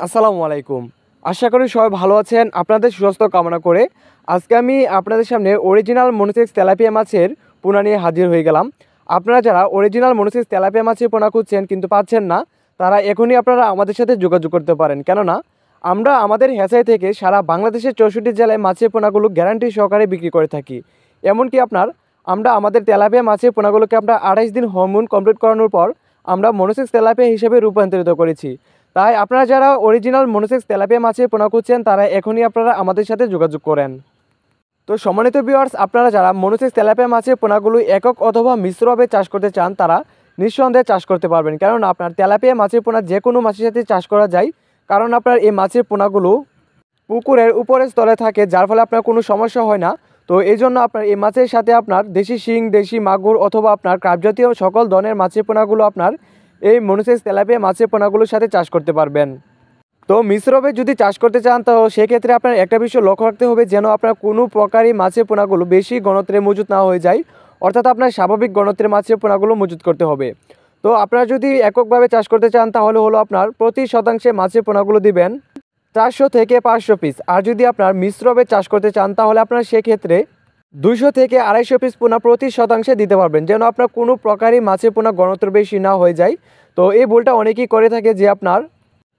আসসালামু আলাইকুম। আশা করি সবাই ভালো আছেন। আপনাদের সুস্বাস্থ্য কামনা করে আজকে আমি আপনাদের সামনে অরিজিনাল মনোসেক্স তেলাপিয়া মাছের পোনা নিয়ে হাজির হয়ে গেলাম। আপনারা যারা অরিজিনাল মনোসেক্স তেলাপিয়া মাছের পোনা খুঁজছেন কিন্তু পাচ্ছেন না, তারা এখনই আপনারা আমাদের সাথে যোগাযোগ করতে পারেন। কেননা আমরা আমাদের হ্যাচারি থেকে সারা বাংলাদেশের 64 জেলায় মাছের পোনাগুলো গ্যারান্টি সহকারে বিক্রি করে থাকি। এমনকি আমরা আমাদের তেলাপিয়া মাছের পোনাগুলোকে আমরা 28 দিন হরমোন কমপ্লিট করানোর পর আমরা মনোসেক্স তেলাপিয়া হিসেবে রূপান্তরিত করেছি। তাই আপনারা যারা অরিজিনাল মনোসেক্স তেলাপিয়া মাছের পোনা খুঁজছেন তারা এখনই আপনারা আমাদের সাথে যোগাযোগ করেন। তো সম্মানিত ভিউয়ার্স, আপনারা যারা মনোসেক্স তেলাপিয়া মাছের পোনাগুলো একক অথবা মিশ্রভাবে চাষ করতে চান তারা নিঃসন্দেহে চাষ করতে পারবেন। কারণ আপনার তেলাপিয়া মাছের পোনা যে কোনো মাছের সাথে চাষ করা যায়। কারণ আপনার এই মাছের পোনাগুলো পুকুরের উপরের স্তরে থাকে, যার ফলে আপনার কোনো সমস্যা হয় না। তো এই জন্য আপনার এই মাছের সাথে আপনার দেশি শিং, দেশি মাগুর অথবা আপনার ক্রাব জাতীয় সকল ধরনের মাছের পোনাগুলো আপনার এই মনোসেক্স তেলাপিয়া মাছের পোনাগুলোর সাথে চাষ করতে পারবেন। তো মিশ্রভাবে যদি চাষ করতে চান তো সেক্ষেত্রে আপনার একটা বিষয় লক্ষ্য রাখতে হবে, যেন আপনার কোনো প্রকারই মাছের পোনাগুলো বেশি ঘনত্বে মজুত না হয়ে যায়। অর্থাৎ আপনার স্বাভাবিক ঘনত্বের মাছের পোনাগুলো মজুত করতে হবে। তো আপনারা যদি এককভাবে চাষ করতে চান তাহলে হলো আপনার প্রতি শতাংশে মাছের পোনাগুলো দিবেন 400 থেকে 500 পিস। আর যদি আপনার মিশ্রভাবে চাষ করতে চান তাহলে আপনার সেক্ষেত্রে 200 থেকে 250 পিস পোনা প্রতি শতাংশে দিতে পারবেন, যেন আপনার কোনো প্রকারই মাছের পোনা ঘনত্ব বেশি না হয়ে যায়। তো এই ভুলটা অনেকেই করে থাকে যে আপনার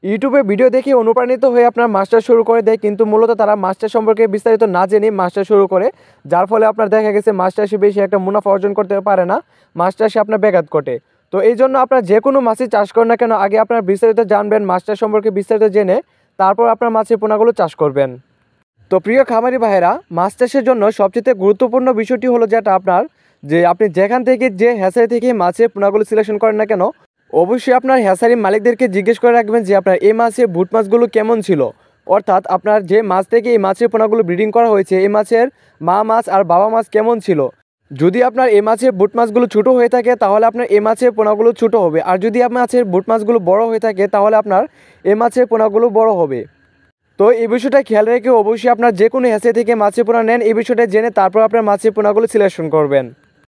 ইউটিউবে ভিডিও দেখে অনুপ্রাণিত হয়ে আপনার মাছটা শুরু করে দেয়, কিন্তু মূলত তারা মাছটা সম্পর্কে বিস্তারিত না জেনে মাছটা শুরু করে, যার ফলে আপনার দেখা গেছে মাছ চাষে বেশি একটা মুনাফা অর্জন করতে পারে না, মাছ চাষে আপনার ব্যাঘাত ঘটে। তো এই জন্য আপনার যে কোনো মাছই চাষ করেন না কেন আগে আপনার বিস্তারিত জানবেন, মাছটা সম্পর্কে বিস্তারিত জেনে তারপর আপনার মাছের পোনাগুলো চাষ করবেন। তো প্রিয় খামারি ভাইয়েরা, মাছ চাষের জন্য সবচেয়ে গুরুত্বপূর্ণ বিষয়টি হলো যেটা আপনার যে আপনি যেখান থেকে যে হ্যাচারি থেকে মাছের পোনাগুলো সিলেকশন করেন না কেন, অবশ্যই আপনার হ্যাচারি মালিকদেরকে জিজ্ঞেস করে রাখবেন যে আপনার এই মাছের বুট মাছগুলো কেমন ছিল। অর্থাৎ আপনার যে মাছ থেকে এই মাছের পোনাগুলো ব্রিডিং করা হয়েছে এই মাছের মা মাছ আর বাবা মাছ কেমন ছিল। যদি আপনার এই মাছের বুট মাছগুলো ছোটো হয়ে থাকে তাহলে আপনার এই মাছের পোনাগুলো ছোটো হবে, আর যদি আপনার মাছের বুট মাছগুলো বড় হয়ে থাকে তাহলে আপনার এই মাছের পোনাগুলো বড় হবে। তো এই বিষয়টা খেয়াল রেখে অবশ্যই আপনার যে কোনো হ্যাচারি থেকে মাছের পোনা নেন এই বিষয়টা জেনে তারপর আপনার মাছের পোনাগুলো সিলেকশন করবেন।